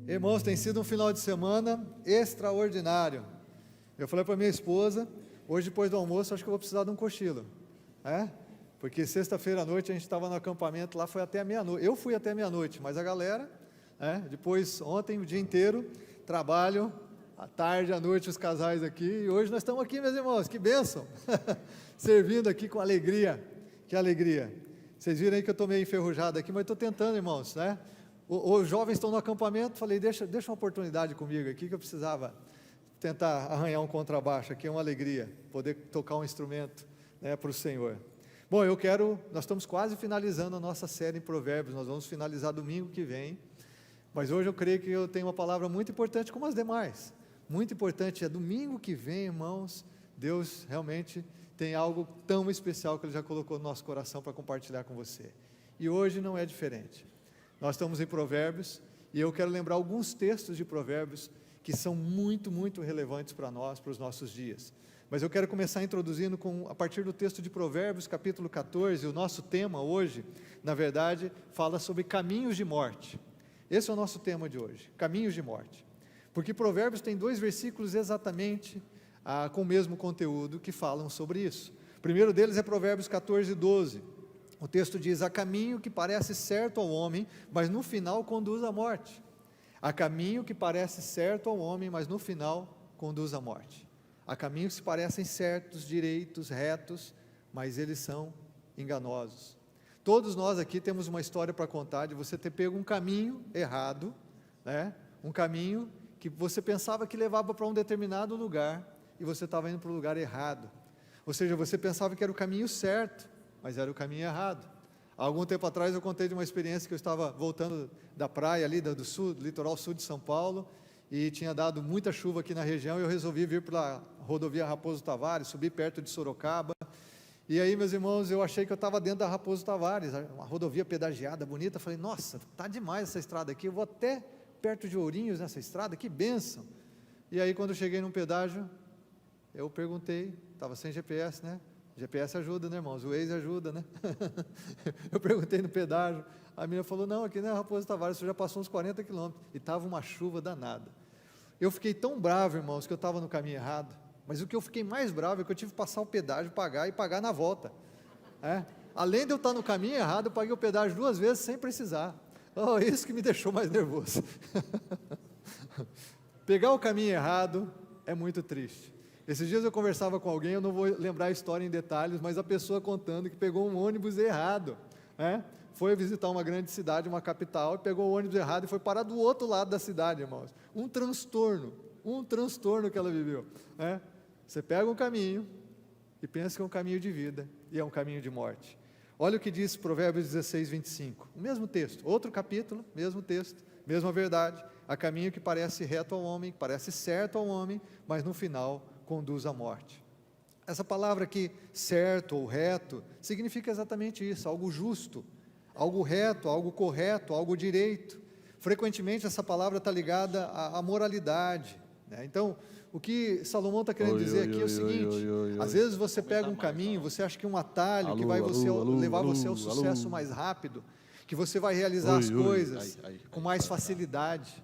Irmãos, tem sido um final de semana extraordinário. Eu falei para minha esposa, hoje depois do almoço, acho que eu vou precisar de um cochilo, porque sexta-feira à noite a gente estava no acampamento lá, foi até a meia-noite. Eu fui até meia-noite, mas a galera, depois ontem o dia inteiro, trabalho, à tarde, à noite os casais aqui, e hoje nós estamos aqui, meus irmãos, que bênção, servindo aqui com alegria, que alegria. Vocês viram aí que eu estou meio enferrujado aqui, mas estou tentando, irmãos, Os jovens estão no acampamento, falei, deixa uma oportunidade comigo aqui, que eu precisava tentar arranhar um contrabaixo aqui, é uma alegria, poder tocar um instrumento para o Senhor. Bom, nós estamos quase finalizando a nossa série em Provérbios, nós vamos finalizar domingo que vem, mas hoje eu creio que eu tenho uma palavra muito importante, como as demais, muito importante, é domingo que vem, irmãos, Deus realmente tem algo tão especial que Ele já colocou no nosso coração para compartilhar com você, e hoje não é diferente. Nós estamos em Provérbios, e eu quero lembrar alguns textos de Provérbios, que são muito, muito relevantes para nós, para os nossos dias. Mas eu quero começar introduzindo a partir do texto de Provérbios, capítulo 14, o nosso tema hoje, na verdade, fala sobre caminhos de morte. Esse é o nosso tema de hoje, caminhos de morte. Porque Provérbios tem 2 versículos exatamente com o mesmo conteúdo que falam sobre isso. O primeiro deles é Provérbios 14, 12. O texto diz, há caminho que parece certo ao homem, mas no final conduz à morte. Há caminho que parece certo ao homem, mas no final conduz à morte. Há caminhos que parecem certos, direitos, retos, mas eles são enganosos. Todos nós aqui temos uma história para contar de você ter pego um caminho errado, um caminho que você pensava que levava para um determinado lugar, e você estava indo para o lugar errado. Ou seja, você pensava que era o caminho certo, mas era o caminho errado. Há algum tempo atrás eu contei de uma experiência que eu estava voltando da praia ali do sul, do litoral sul de São Paulo, e tinha dado muita chuva aqui na região, e eu resolvi vir pela rodovia Raposo Tavares, subir perto de Sorocaba, e aí, meus irmãos, eu achei que eu estava dentro da Raposo Tavares, uma rodovia pedagiada, bonita, falei, nossa, está demais essa estrada aqui, eu vou até perto de Ourinhos nessa estrada, que bênção. E aí, quando eu cheguei num pedágio, eu perguntei, estava sem GPS, GPS ajuda, irmãos? O Waze ajuda, Eu perguntei no pedágio, a menina falou, não, aqui não é Raposo Tavares, você já passou uns 40 quilômetros, e estava uma chuva danada. Eu fiquei tão bravo, irmãos, que eu estava no caminho errado, mas o que eu fiquei mais bravo é que eu tive que passar o pedágio, pagar e pagar na volta. Além de eu estar no caminho errado, eu paguei o pedágio 2 vezes sem precisar. Isso que me deixou mais nervoso. Pegar o caminho errado é muito triste. Esses dias eu conversava com alguém, eu não vou lembrar a história em detalhes, mas a pessoa contando que pegou um ônibus errado, foi visitar uma grande cidade, uma capital, e pegou o ônibus errado e foi parar do outro lado da cidade, irmãos. Um transtorno que ela viveu. Você pega um caminho e pensa que é um caminho de vida, e é um caminho de morte. Olha o que diz Provérbios 16, 25, o mesmo texto, outro capítulo, mesmo texto, mesma verdade. Há caminho que parece reto ao homem, parece certo ao homem, mas no final conduz à morte. Essa palavra aqui, certo ou reto, significa exatamente isso, algo justo, algo reto, algo correto, algo direito. Frequentemente essa palavra está ligada à moralidade, Então, o que Salomão está querendo dizer aqui é o seguinte, às vezes você pega um caminho, você acha que um atalho que vai levar você ao sucesso mais rápido, que você vai realizar as coisas com mais facilidade.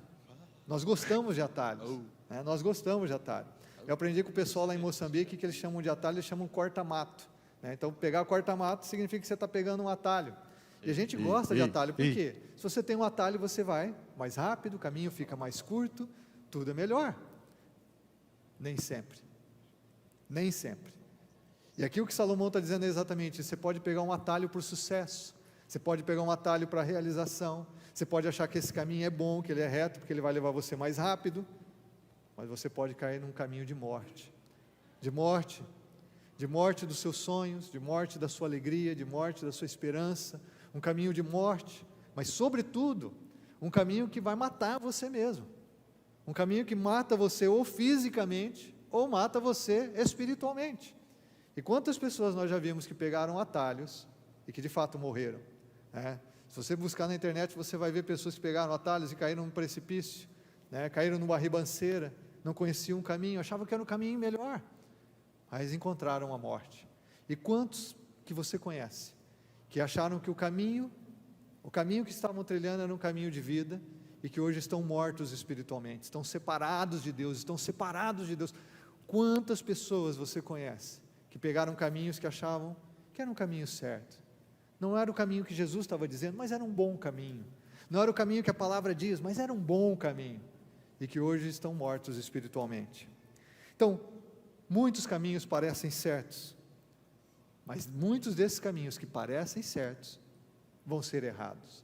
Nós gostamos de atalhos, nós gostamos de atalho. Eu aprendi com o pessoal lá em Moçambique que eles chamam de atalho, eles chamam corta-mato. Então, pegar corta-mato significa que você está pegando um atalho. E a gente gosta de atalho, por quê? Se você tem um atalho, você vai mais rápido, o caminho fica mais curto, tudo é melhor. Nem sempre. Nem sempre. E aqui o que Salomão está dizendo é exatamente isso. Você pode pegar um atalho para o sucesso, você pode pegar um atalho para a realização, você pode achar que esse caminho é bom, que ele é reto, porque ele vai levar você mais rápido, mas você pode cair num caminho de morte, de morte dos seus sonhos, de morte da sua alegria, de morte da sua esperança, um caminho de morte, mas sobretudo, um caminho que vai matar você mesmo, um caminho que mata você ou fisicamente, ou mata você espiritualmente. E quantas pessoas nós já vimos que pegaram atalhos, e que de fato morreram, Se você buscar na internet, você vai ver pessoas que pegaram atalhos e caíram num precipício, caíram numa ribanceira, não conheciam um caminho, achavam que era um caminho melhor, mas encontraram a morte. E quantos que você conhece, que acharam que o caminho que estavam trilhando era um caminho de vida, e que hoje estão mortos espiritualmente, estão separados de Deus, estão separados de Deus. Quantas pessoas você conhece que pegaram caminhos que achavam que era um caminho certo? Não era o caminho que Jesus estava dizendo, mas era um bom caminho. Não era o caminho que a palavra diz, mas era um bom caminho. E que hoje estão mortos espiritualmente. Então, muitos caminhos parecem certos, mas muitos desses caminhos que parecem certos, vão ser errados.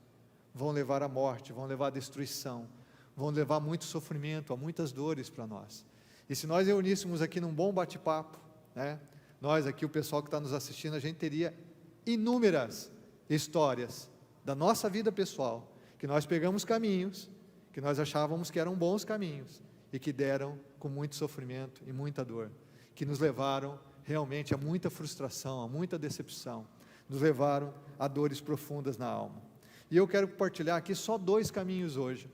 Vão levar à morte, vão levar à destruição, vão levar a muito sofrimento, a muitas dores para nós. E se nós reuníssemos aqui num bom bate-papo, né? Nós aqui, o pessoal que está nos assistindo, a gente teria inúmeras histórias da nossa vida pessoal, que nós pegamos caminhos, que nós achávamos que eram bons caminhos, e que deram com muito sofrimento e muita dor, que nos levaram realmente a muita frustração, a muita decepção, nos levaram a dores profundas na alma. E eu quero compartilhar aqui só 2 caminhos hoje,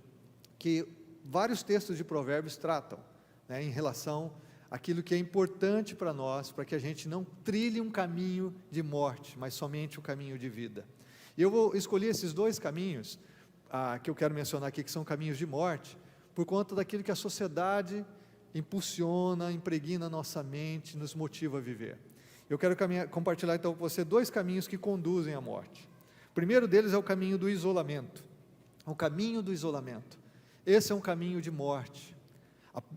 que vários textos de Provérbios tratam, né, em relação àquilo que é importante para nós, para que a gente não trilhe um caminho de morte, mas somente um caminho de vida. E eu vou escolher esses 2 caminhos, que eu quero mencionar aqui, que são caminhos de morte, por conta daquilo que a sociedade impulsiona, impregna a nossa mente, nos motiva a viver. Eu quero compartilhar então com você 2 caminhos que conduzem à morte. O primeiro deles é o caminho do isolamento. O caminho do isolamento. Esse é um caminho de morte.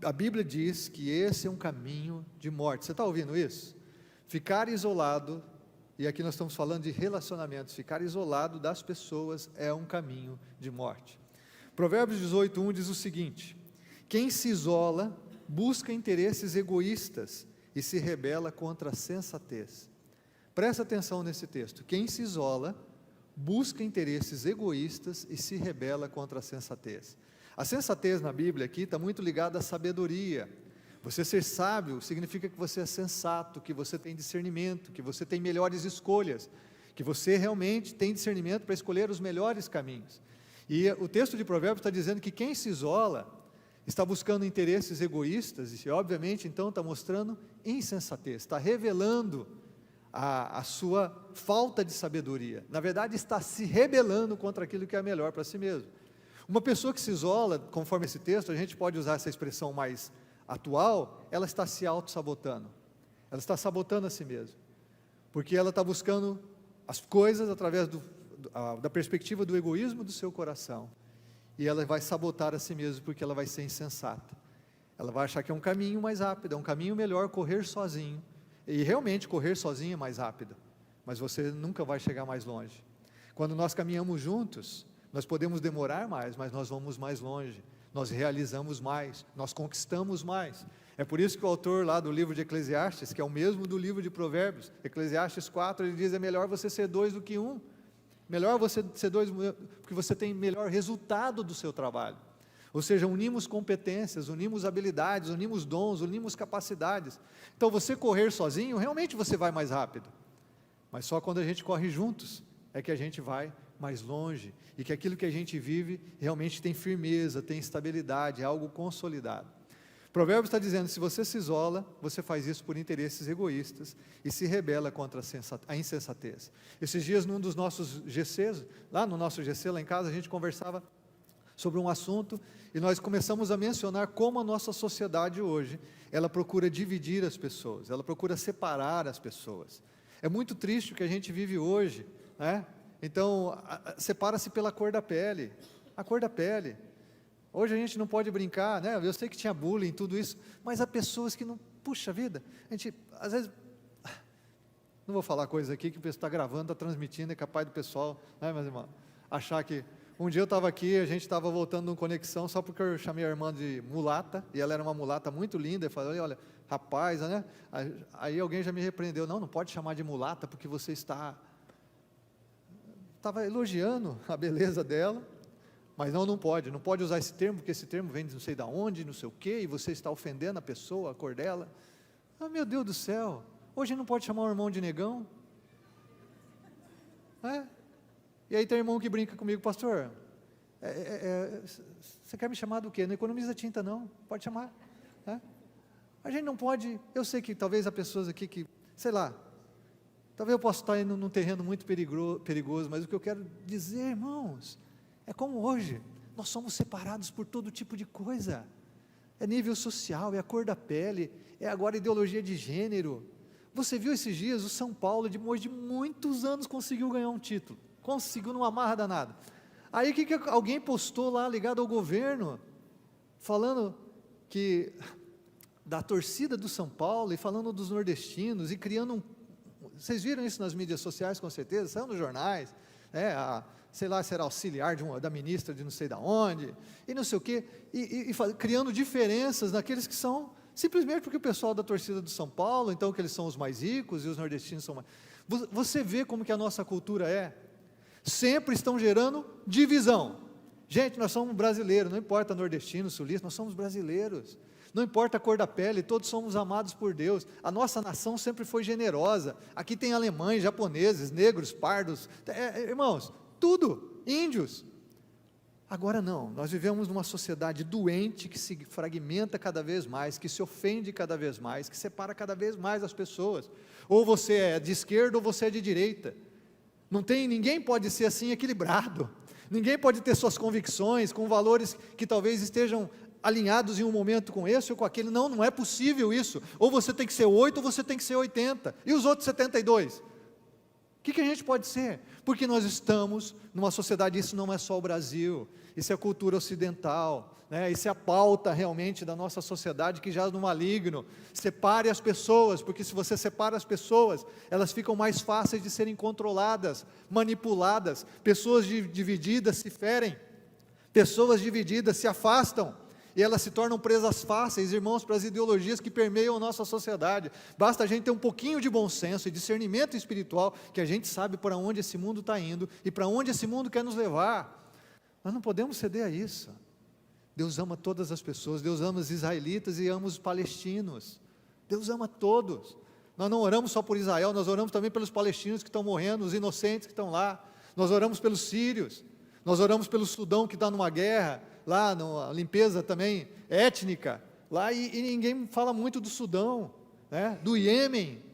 A Bíblia diz que esse é um caminho de morte. Você está ouvindo isso? Ficar isolado, e aqui nós estamos falando de relacionamentos, ficar isolado das pessoas é um caminho de morte. Provérbios 18:1 diz o seguinte: quem se isola busca interesses egoístas e se rebela contra a sensatez. Presta atenção nesse texto. Quem se isola busca interesses egoístas e se rebela contra a sensatez. A sensatez na Bíblia aqui está muito ligada à sabedoria. Você ser sábio significa que você é sensato, que você tem discernimento, que você tem melhores escolhas, que você realmente tem discernimento para escolher os melhores caminhos. E o texto de Provérbios está dizendo que quem se isola está buscando interesses egoístas e obviamente então está mostrando insensatez, está revelando a sua falta de sabedoria. Na verdade está se rebelando contra aquilo que é melhor para si mesmo. Uma pessoa que se isola, conforme esse texto, a gente pode usar essa expressão mais atual, ela está se auto-sabotando, ela está sabotando a si mesma, porque ela está buscando as coisas através da perspectiva do egoísmo do seu coração, e ela vai sabotar a si mesma, porque ela vai ser insensata, ela vai achar que é um caminho mais rápido, é um caminho melhor correr sozinho, e realmente correr sozinho é mais rápido, mas você nunca vai chegar mais longe. Quando nós caminhamos juntos, nós podemos demorar mais, mas nós vamos mais longe, nós realizamos mais, nós conquistamos mais. É por isso que o autor lá do livro de Eclesiastes, que é o mesmo do livro de Provérbios, Eclesiastes 4, ele diz, é melhor você ser 2 do que 1, melhor você ser 2, porque você tem melhor resultado do seu trabalho, ou seja, unimos competências, unimos habilidades, unimos dons, unimos capacidades. Então você correr sozinho, realmente você vai mais rápido, mas só quando a gente corre juntos, é que a gente vai mais longe, e que aquilo que a gente vive, realmente tem firmeza, tem estabilidade, é algo consolidado. Provérbios está dizendo, se você se isola, você faz isso por interesses egoístas, e se rebela contra a insensatez. Esses dias, num dos nossos GCs, lá no nosso GC, lá em casa, a gente conversava sobre um assunto, e nós começamos a mencionar como a nossa sociedade hoje, ela procura dividir as pessoas, ela procura separar as pessoas. É muito triste o que a gente vive hoje, né? Então, separa-se pela cor da pele, a cor da pele. Hoje a gente não pode brincar, né? Eu sei que tinha bullying, tudo isso, mas há pessoas que não, puxa vida, a gente, às vezes, não vou falar coisa aqui que o pessoal está gravando, está transmitindo, é capaz do pessoal, né, meus irmãos, achar que, um dia eu estava aqui, a gente estava voltando numa conexão, só porque eu chamei a irmã de mulata, e ela era uma mulata muito linda, eu falei, olha, rapaz, né? Aí alguém já me repreendeu, não pode chamar de mulata, porque você estava elogiando a beleza dela, mas não pode usar esse termo, porque esse termo vem de não sei de onde, não sei o quê, e você está ofendendo a pessoa, a cor dela. Ah, meu Deus do céu, hoje não pode chamar o irmão de negão? E aí tem irmão que brinca comigo, pastor, você quer me chamar do quê? Não economiza tinta não, pode chamar. A gente não pode, eu sei que talvez há pessoas aqui que, sei lá, talvez eu possa estar indo num terreno muito perigoso, mas o que eu quero dizer, irmãos, é como hoje, nós somos separados por todo tipo de coisa, é nível social, é a cor da pele, é agora ideologia de gênero. Você viu esses dias, o São Paulo, depois de muitos anos, conseguiu ganhar um título, conseguiu numa marra danada. Aí o que alguém postou lá, ligado ao governo, falando que, da torcida do São Paulo, e falando dos nordestinos, e criando vocês viram isso nas mídias sociais, com certeza, saiu nos jornais, sei lá, será auxiliar da ministra de não sei da onde, e não sei o quê, criando diferenças naqueles que são, simplesmente porque o pessoal da torcida do São Paulo, então que eles são os mais ricos, e os nordestinos são mais... Você vê como que a nossa cultura é, sempre estão gerando divisão. Gente, nós somos brasileiros, não importa nordestino, sulista, nós somos brasileiros, não importa a cor da pele, todos somos amados por Deus, a nossa nação sempre foi generosa, aqui tem alemães, japoneses, negros, pardos, irmãos, tudo, índios. Agora não, nós vivemos numa sociedade doente, que se fragmenta cada vez mais, que se ofende cada vez mais, que separa cada vez mais as pessoas, ou você é de esquerda ou você é de direita, ninguém pode ser assim equilibrado, ninguém pode ter suas convicções, com valores que talvez estejam alinhados em um momento com esse ou com aquele, não é possível isso, ou você tem que ser 8 ou você tem que ser 80, e os outros 72? O que a gente pode ser? Porque nós estamos numa sociedade, isso não é só o Brasil, isso é a cultura ocidental, isso é a pauta realmente da nossa sociedade que jaz no maligno. Separe as pessoas, porque se você separa as pessoas, elas ficam mais fáceis de serem controladas, manipuladas, pessoas divididas se ferem, pessoas divididas se afastam, e elas se tornam presas fáceis, irmãos, para as ideologias que permeiam a nossa sociedade. Basta a gente ter um pouquinho de bom senso e discernimento espiritual, que a gente sabe para onde esse mundo está indo, e para onde esse mundo quer nos levar. Nós não podemos ceder a isso. Deus ama todas as pessoas, Deus ama os israelitas e ama os palestinos, Deus ama todos. Nós não oramos só por Israel, nós oramos também pelos palestinos que estão morrendo, os inocentes que estão lá, nós oramos pelos sírios, nós oramos pelo Sudão que está numa guerra, lá na limpeza também étnica, lá e ninguém fala muito do Sudão, do Iêmen.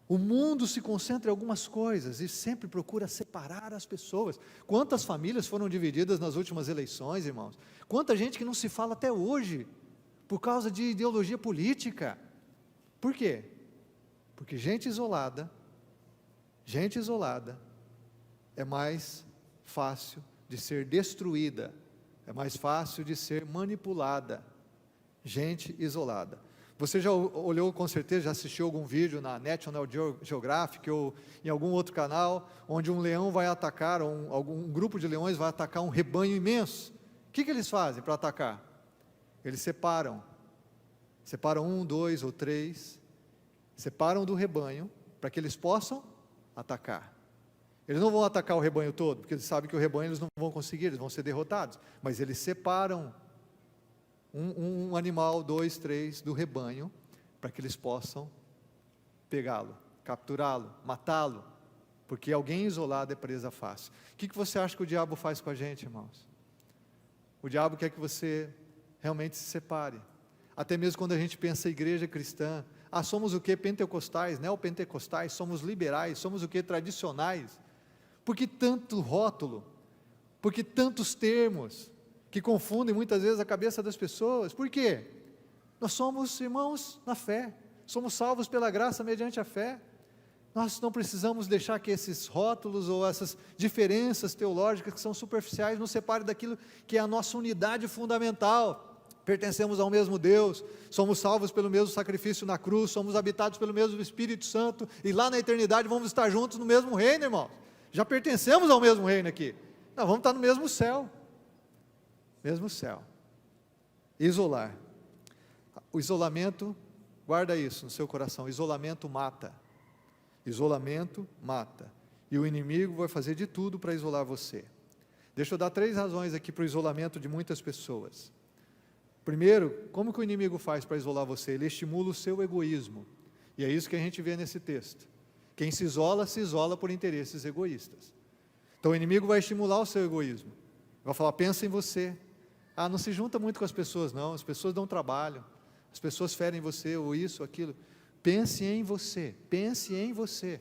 O mundo se concentra em algumas coisas e sempre procura separar as pessoas. Quantas famílias foram divididas nas últimas eleições, irmãos? Quanta gente que não se fala até hoje, por causa de ideologia política. Por quê? Porque gente isolada é mais fácil de ser destruída, é mais fácil de ser manipulada, gente isolada. Você já olhou com certeza, já assistiu algum vídeo na National Geographic ou em algum outro canal, onde um leão vai atacar, algum grupo de leões vai atacar um rebanho imenso. O que eles fazem para atacar? Eles separam 1, 2 ou 3, separam do rebanho, para que eles possam atacar. Eles não vão atacar o rebanho todo, porque eles sabem que o rebanho eles não vão conseguir, eles vão ser derrotados, mas eles separam um animal, 2, 3 do rebanho, para que eles possam pegá-lo, capturá-lo, matá-lo, porque alguém isolado é presa fácil. O que você acha que o diabo faz com a gente, irmãos? O diabo quer que você realmente se separe, até mesmo quando a gente pensa em igreja cristã, somos o que? Pentecostais, neopentecostais, somos liberais, somos o que? Tradicionais. Por que tanto rótulo? Por que tantos termos que confundem muitas vezes a cabeça das pessoas? Por quê? Nós somos irmãos na fé, somos salvos pela graça mediante a fé. Nós não precisamos deixar que esses rótulos ou essas diferenças teológicas que são superficiais nos separem daquilo que é a nossa unidade fundamental. Pertencemos ao mesmo Deus, somos salvos pelo mesmo sacrifício na cruz, somos habitados pelo mesmo Espírito Santo, e lá na eternidade vamos estar juntos no mesmo reino, irmãos. Já pertencemos ao mesmo reino aqui, nós vamos estar no mesmo céu. Mesmo céu. Isolar. O isolamento, guarda isso no seu coração, isolamento mata. Isolamento mata. E o inimigo vai fazer de tudo para isolar você. Deixa eu dar 3 razões aqui para o isolamento de muitas pessoas. Primeiro, como que o inimigo faz para isolar você? Ele estimula o seu egoísmo. E é isso que a gente vê nesse texto. Quem se isola por interesses egoístas. Então o inimigo vai estimular o seu egoísmo. Vai falar, pensa em você. Não se junta muito com as pessoas não, as pessoas dão trabalho, as pessoas ferem você, ou isso, aquilo. Pense em você, pense em você.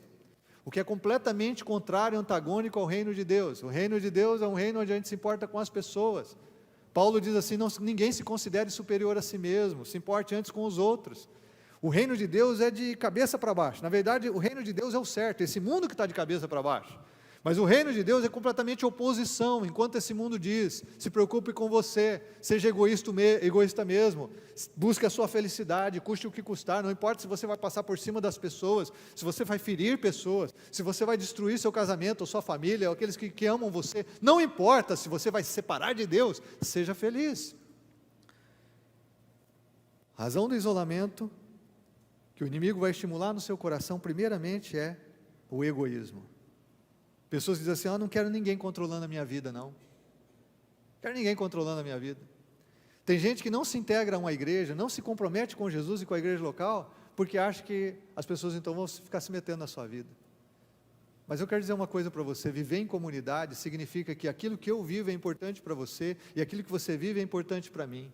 o que é completamente contrário, antagônico ao reino de Deus. O reino de Deus é um reino onde a gente se importa com as pessoas. Paulo diz assim, ninguém se considere superior a si mesmo, se importe antes com os outros. O reino de Deus é de cabeça para baixo. Na verdade, o reino de Deus é o certo, esse mundo que está de cabeça para baixo. Mas o reino de Deus é completamente oposição, enquanto esse mundo diz, se preocupe com você, seja egoísta mesmo, busque a sua felicidade, custe o que custar, não importa se você vai passar por cima das pessoas, se você vai ferir pessoas, se você vai destruir seu casamento, ou sua família, ou aqueles que amam você, não importa se você vai se separar de Deus, seja feliz. A razão do isolamento, que o inimigo vai estimular no seu coração, primeiramente é o egoísmo. Pessoas dizem assim, não quero ninguém controlando a minha vida, não quero ninguém controlando a minha vida. Tem gente que não se integra a uma igreja, não se compromete com Jesus e com a igreja local, porque acha que as pessoas então vão ficar se metendo na sua vida. Mas eu quero dizer uma coisa para você, viver em comunidade significa que aquilo que eu vivo é importante para você, e aquilo que você vive é importante para mim.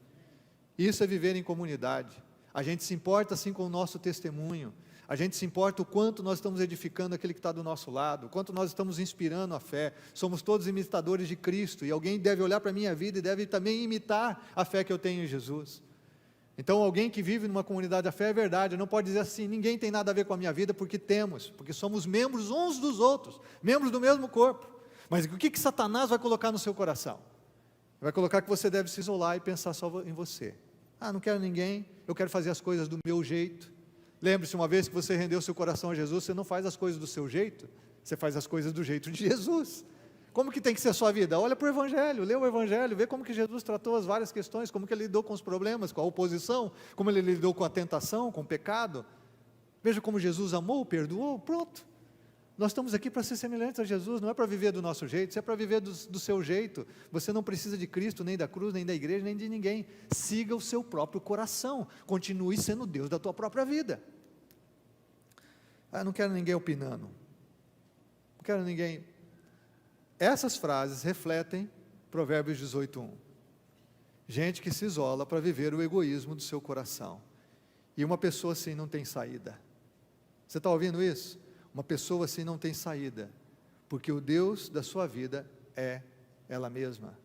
Isso é viver em comunidade. A gente se importa assim com o nosso testemunho, a gente se importa o quanto nós estamos edificando aquele que está do nosso lado, o quanto nós estamos inspirando a fé. Somos todos imitadores de Cristo, e alguém deve olhar para a minha vida e deve também imitar a fé que eu tenho em Jesus. Então alguém que vive numa comunidade da fé é verdade, não pode dizer assim, ninguém tem nada a ver com a minha vida, porque somos membros uns dos outros, membros do mesmo corpo. Mas o que Satanás vai colocar no seu coração? Vai colocar que você deve se isolar e pensar só em você. Não quero ninguém, eu quero fazer as coisas do meu jeito. Lembre-se, uma vez que você rendeu seu coração a Jesus, você não faz as coisas do seu jeito, você faz as coisas do jeito de Jesus. Como que tem que ser a sua vida? Olha para o Evangelho, lê o Evangelho, vê como que Jesus tratou as várias questões, como que ele lidou com os problemas, com a oposição, como ele lidou com a tentação, com o pecado. Veja como Jesus amou, perdoou, pronto. Nós estamos aqui para ser semelhantes a Jesus, não é para viver do nosso jeito, isso é para viver do seu jeito. Você não precisa de Cristo, nem da cruz, nem da igreja, nem de ninguém. Siga o seu próprio coração, continue sendo Deus da tua própria vida. Não quero ninguém opinando, não quero ninguém. Essas frases refletem Provérbios 18:1. Gente que se isola para viver o egoísmo do seu coração, e uma pessoa assim não tem saída. Você está ouvindo isso? Uma pessoa assim não tem saída, porque o Deus da sua vida é ela mesma.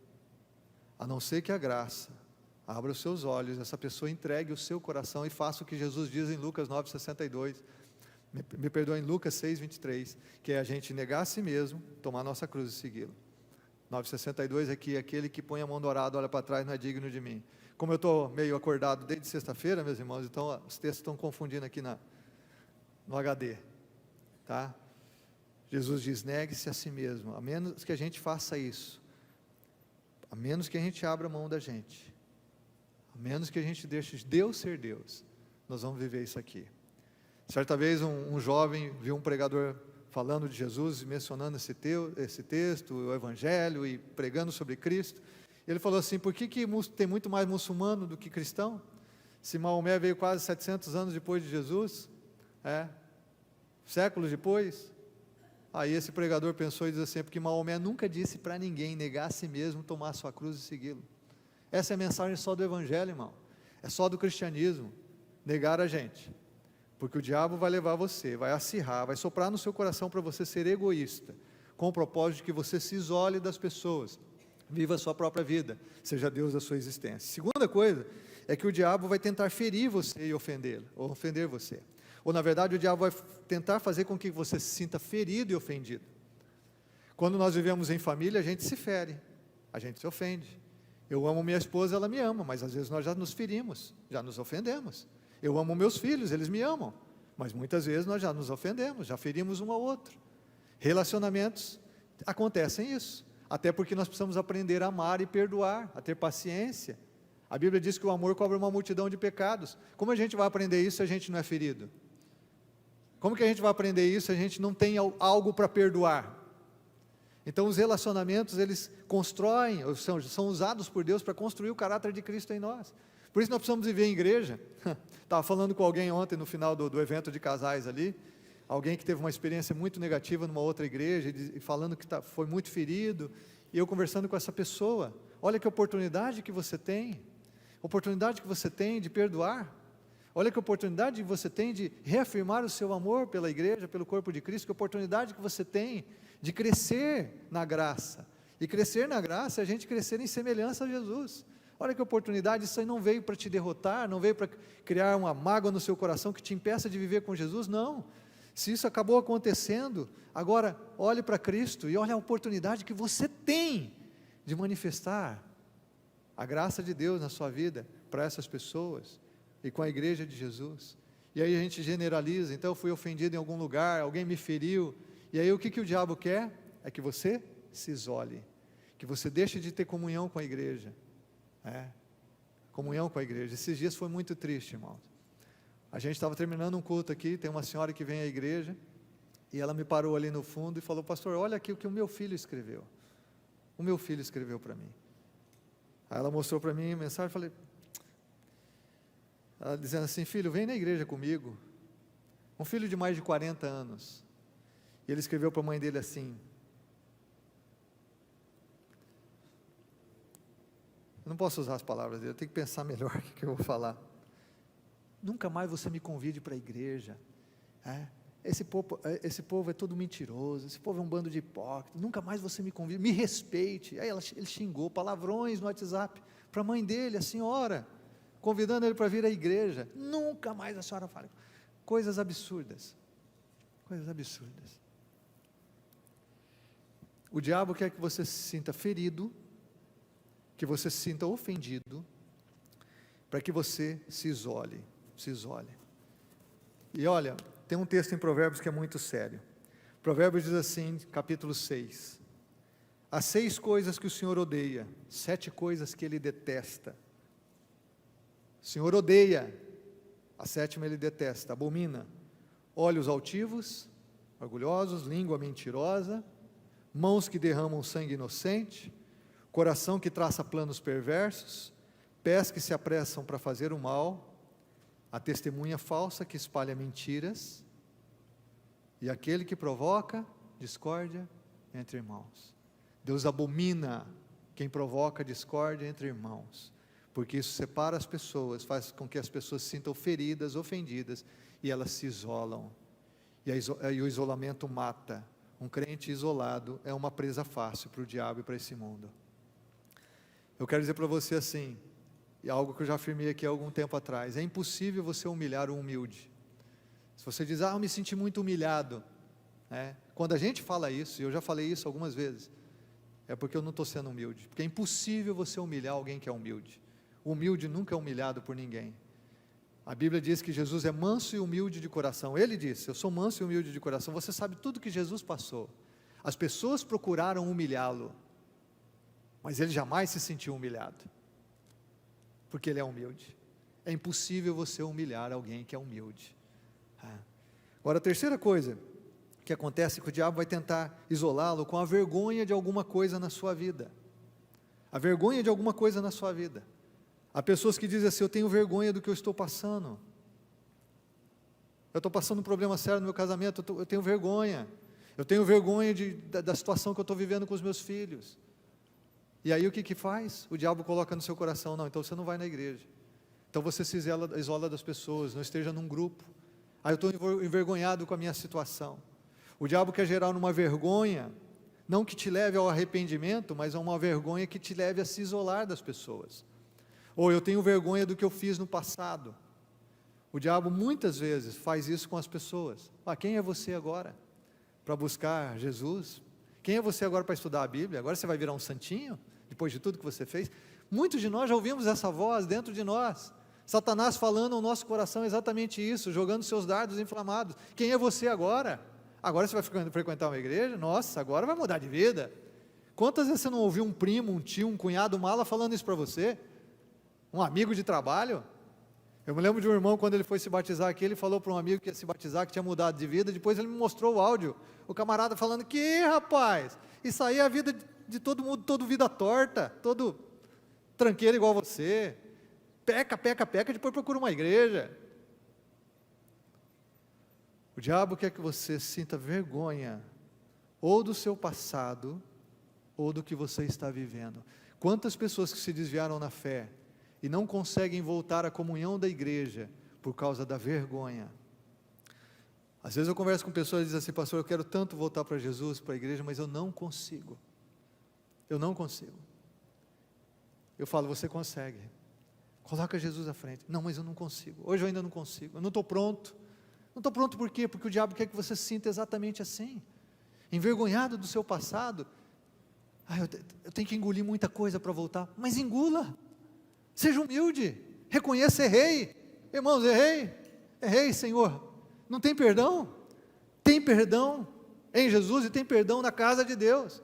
A não ser que a graça abra os seus olhos, essa pessoa entregue o seu coração e faça o que Jesus diz em Lucas 9:62, me perdoe, em Lucas 6:23, que é a gente negar a si mesmo, tomar a nossa cruz e segui-lo. 9:62 é que aquele que põe a mão do arado, olha para trás, não é digno de mim. Como eu estou meio acordado desde sexta-feira, meus irmãos, então os textos estão confundindo aqui no HD. Tá? Jesus diz, negue-se a si mesmo, a menos que a gente faça isso, a menos que a gente abra a mão da gente, a menos que a gente deixe Deus ser Deus, nós vamos viver isso aqui. Certa vez um jovem viu um pregador falando de Jesus, mencionando esse texto, o Evangelho, e pregando sobre Cristo. Ele falou assim, por que tem muito mais muçulmano do que cristão? Se Maomé veio quase 700 anos depois de Jesus, séculos depois. Aí esse pregador pensou e disse assim, porque Maomé nunca disse para ninguém negar a si mesmo, tomar a sua cruz e segui-lo. Essa é a mensagem só do Evangelho, irmão, é só do cristianismo, negar a gente, porque o diabo vai levar você, vai acirrar, vai soprar no seu coração para você ser egoísta, com o propósito de que você se isole das pessoas, viva a sua própria vida, seja Deus da sua existência. Segunda coisa, é que o diabo vai tentar ferir você e ofendê-lo, ou ofender você. Ou na verdade o diabo vai tentar fazer com que você se sinta ferido e ofendido. Quando nós vivemos em família, a gente se fere, a gente se ofende. Eu amo minha esposa, ela me ama, mas às vezes nós já nos ferimos, já nos ofendemos. Eu amo meus filhos, eles me amam, mas muitas vezes nós já nos ofendemos, já ferimos um ao outro. Relacionamentos, acontecem isso, até porque nós precisamos aprender a amar e perdoar, a ter paciência. A Bíblia diz que o amor cobre uma multidão de pecados. Como a gente vai aprender isso se a gente não é ferido? Como que a gente vai aprender isso se a gente não tem algo para perdoar? Então os relacionamentos, eles constroem, ou são usados por Deus para construir o caráter de Cristo em nós. Por isso nós precisamos viver em igreja. Estava falando com alguém ontem no final do evento de casais ali, alguém que teve uma experiência muito negativa numa outra igreja, e falando que foi muito ferido, e eu conversando com essa pessoa, olha que oportunidade que você tem de perdoar, Olha que oportunidade você tem de reafirmar o seu amor pela igreja, pelo corpo de Cristo, que oportunidade que você tem de crescer na graça. E crescer na graça é a gente crescer em semelhança a Jesus. Olha que oportunidade, isso aí não veio para te derrotar, não veio para criar uma mágoa no seu coração que te impeça de viver com Jesus, não. Se isso acabou acontecendo, agora olhe para Cristo e olhe a oportunidade que você tem de manifestar a graça de Deus na sua vida para essas pessoas e com a igreja de Jesus. E aí a gente generaliza, então eu fui ofendido em algum lugar, alguém me feriu, e aí o que o diabo quer? É que você se isole, que você deixe de ter comunhão com a igreja, comunhão com a igreja. Esses dias foi muito triste, irmãos. A gente estava terminando um culto aqui, tem uma senhora que vem à igreja, e ela me parou ali no fundo e falou: pastor, olha aqui o que o meu filho escreveu. O meu filho escreveu para mim. Aí ela mostrou para mim a mensagem, eu falei, ela dizendo assim: filho, vem na igreja comigo. Um filho de mais de 40 anos. E ele escreveu para a mãe dele assim: eu não posso usar as palavras dele, eu tenho que pensar melhor o que eu vou falar. Nunca mais você me convide para a igreja. Esse povo é todo mentiroso, esse povo é um bando de hipócritas, nunca mais você me convide, me respeite. Aí ele xingou, palavrões no WhatsApp, para a mãe dele, a senhora, convidando ele para vir à igreja. Nunca mais a senhora fala. Coisas absurdas, coisas absurdas. O diabo quer que você se sinta ferido, que você se sinta ofendido, para que você se isole. E olha, tem um texto em Provérbios que é muito sério. Provérbios diz assim, capítulo 6, há 6 coisas que o Senhor odeia, 7 coisas que Ele detesta. O Senhor odeia, a 7ª Ele detesta, abomina: olhos altivos, orgulhosos, língua mentirosa, mãos que derramam sangue inocente, coração que traça planos perversos, pés que se apressam para fazer o mal, a testemunha falsa que espalha mentiras, e aquele que provoca discórdia entre irmãos. Deus abomina quem provoca discórdia entre irmãos, porque isso separa as pessoas, faz com que as pessoas se sintam feridas, ofendidas, e elas se isolam, e o isolamento mata. Um crente isolado é uma presa fácil para o diabo e para esse mundo. Eu quero dizer para você assim, e algo que eu já afirmei aqui há algum tempo atrás: é impossível você humilhar o humilde. Se você diz: eu me senti muito humilhado, quando a gente fala isso, e eu já falei isso algumas vezes, é porque eu não estou sendo humilde, porque é impossível você humilhar alguém que é humilde. O humilde nunca é humilhado por ninguém. A Bíblia diz que Jesus é manso e humilde de coração. Ele disse: eu sou manso e humilde de coração. Você sabe tudo que Jesus passou. As pessoas procuraram humilhá-lo, mas ele jamais se sentiu humilhado, porque ele é humilde. É impossível você humilhar alguém que é humilde. Agora, a terceira coisa que acontece é que o diabo vai tentar isolá-lo com a vergonha de alguma coisa na sua vida. A vergonha de alguma coisa na sua vida. Há pessoas que dizem assim: eu tenho vergonha do que eu estou passando. Eu estou passando um problema sério no meu casamento, eu tenho vergonha. Eu tenho vergonha da situação que eu estou vivendo com os meus filhos. E aí o que faz? O diabo coloca no seu coração: não, então você não vai na igreja. Então você se isola das pessoas, não esteja num grupo. Aí eu estou envergonhado com a minha situação. O diabo quer gerar uma vergonha, não que te leve ao arrependimento, mas a uma vergonha que te leve a se isolar das pessoas. Ou eu tenho vergonha do que eu fiz no passado. O diabo muitas vezes faz isso com as pessoas. Quem é você agora para buscar Jesus? Quem é você agora para estudar a Bíblia? Agora você vai virar um santinho, depois de tudo que você fez? Muitos de nós já ouvimos essa voz dentro de nós, Satanás falando ao nosso coração exatamente isso, jogando seus dardos inflamados. Quem é você agora? Agora você vai frequentar uma igreja? Nossa, agora vai mudar de vida. Quantas vezes você não ouviu um primo, um tio, um cunhado mala falando isso para você? Um amigo de trabalho? Eu me lembro de um irmão, quando ele foi se batizar aqui, ele falou para um amigo que ia se batizar, que tinha mudado de vida. Depois ele me mostrou o áudio, o camarada falando: que rapaz, isso aí é a vida de todo mundo, todo vida torta, todo tranqueiro igual você, peca, depois procura uma igreja. O diabo quer que você sinta vergonha, ou do seu passado, ou do que você está vivendo. Quantas pessoas que se desviaram na fé, e não conseguem voltar à comunhão da igreja, por causa da vergonha. Às vezes eu converso com pessoas e dizem assim: pastor, eu quero tanto voltar para Jesus, para a igreja, mas eu não consigo. Eu não consigo. Eu falo: você consegue. Coloca Jesus à frente. Não, mas eu não consigo. Hoje eu ainda não consigo. Eu não estou pronto. Não estou pronto por quê? Porque o diabo quer que você se sinta exatamente assim. Envergonhado do seu passado. Eu tenho que engolir muita coisa para voltar. Mas engula. Seja humilde. Reconheça: errei. Irmãos, errei. Errei, Senhor. Não tem perdão? Tem perdão em Jesus e tem perdão na casa de Deus.